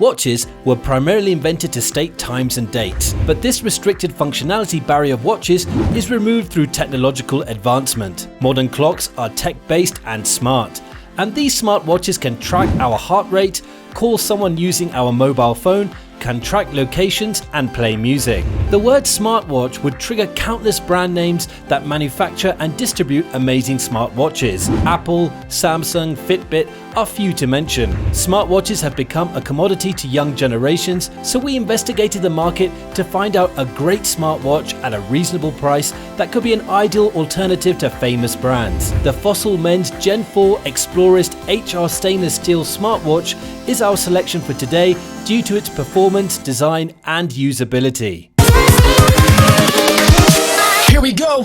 Watches were primarily invented to state times and dates, but this restricted functionality barrier of watches is removed through technological advancement. Modern clocks are tech-based and smart, and these smartwatches can track our heart rate, call someone using our mobile phone, can track locations and play music. The word smartwatch would trigger countless brand names that manufacture and distribute amazing smartwatches. Apple, Samsung, Fitbit are few to mention. Smartwatches have become a commodity to young generations, so we investigated the market to find out a great smartwatch at a reasonable price that could be an ideal alternative to famous brands. The Fossil Men's Gen 4 Explorist HR stainless steel smartwatch is our selection for today due to its performance, design and usability. Here we go!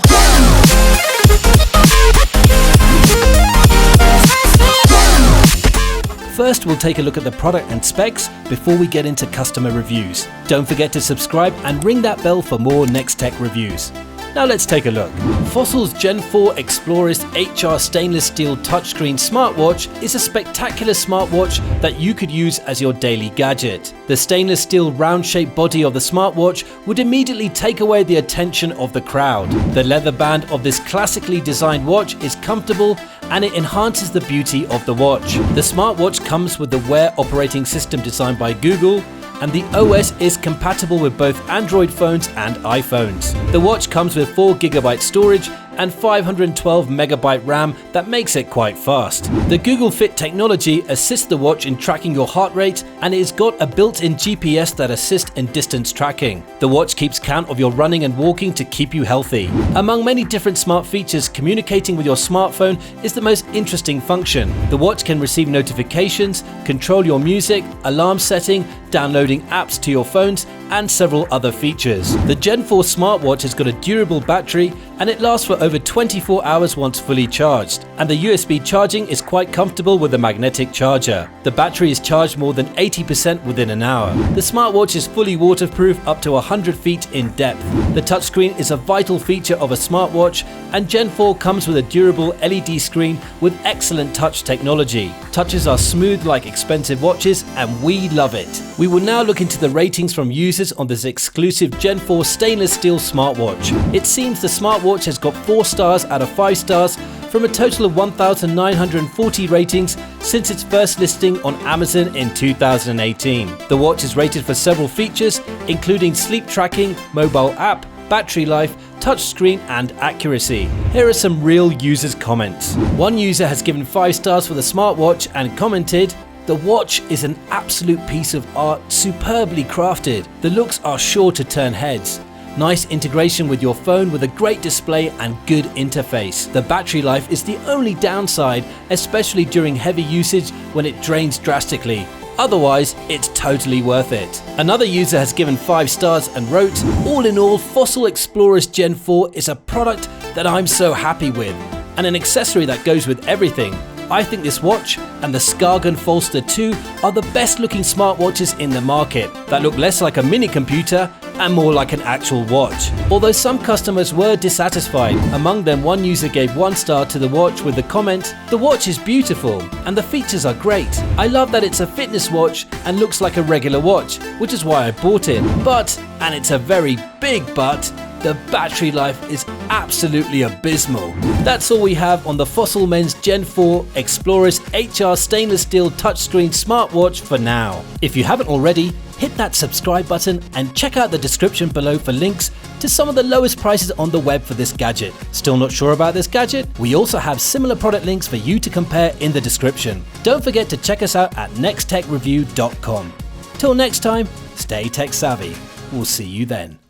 First, we'll take a look at the product and specs before we get into customer reviews. Don't forget to subscribe and ring that bell for more Next Tech reviews. Now let's take a look. Fossil's Gen 4 Explorist HR stainless steel touchscreen smartwatch is a spectacular smartwatch that you could use as your daily gadget. The stainless steel round-shaped body of the smartwatch would immediately take away the attention of the crowd. The leather band of this classically designed watch is comfortable and it enhances the beauty of the watch. The smartwatch comes with the Wear operating system designed by Google, and the OS is compatible with both Android phones and iPhones. The watch comes with 4GB storage and 512MB RAM that makes it quite fast. The Google Fit technology assists the watch in tracking your heart rate, and it's got a built-in GPS that assists in distance tracking. The watch keeps count of your running and walking to keep you healthy. Among many different smart features, communicating with your smartphone is the most interesting function. The watch can receive notifications, control your music, alarm setting, downloading apps to your phones, and several other features. The Gen 4 smartwatch has got a durable battery and it lasts for over 24 hours once fully charged, and the USB charging is quite comfortable with a magnetic charger. The battery is charged more than 80% within an hour. The smartwatch is fully waterproof up to 100 feet in depth. The touchscreen is a vital feature of a smartwatch, and Gen 4 comes with a durable LED screen with excellent touch technology. Touches are smooth like expensive watches, and we love it. We will now look into the ratings from users on this exclusive Gen 4 stainless steel smartwatch. It seems the smartwatch has got 4 stars out of 5 stars from a total of 1,940 ratings since its first listing on Amazon in 2018. The watch is rated for several features, including sleep tracking, mobile app, battery life, touchscreen and accuracy. Here are some real users' comments. One user has given 5 stars for the smartwatch and commented, "The watch is an absolute piece of art, superbly crafted. The looks are sure to turn heads. Nice integration with your phone with a great display and good interface. The battery life is the only downside, especially during heavy usage when it drains drastically. Otherwise, it's totally worth it." Another user has given 5 stars and wrote, "All in all, Fossil Explorist Gen 4 is a product that I'm so happy with, and an accessory that goes with everything. I think this watch and the Skagen Folster 2 are the best looking smartwatches in the market that look less like a mini computer and more like an actual watch." Although some customers were dissatisfied, among them one user gave 1 star to the watch with the comment, "The watch is beautiful and the features are great. I love that it's a fitness watch and looks like a regular watch, which is why I bought it. But, and it's a very big but, the battery life is absolutely abysmal." That's all we have on the Fossil Men's Gen 4 Explorist HR stainless steel touchscreen smartwatch for now. If you haven't already, hit that subscribe button and check out the description below for links to some of the lowest prices on the web for this gadget. Still not sure about this gadget? We also have similar product links for you to compare in the description. Don't forget to check us out at nexttechreview.com. Till next time, stay tech savvy. We'll see you then.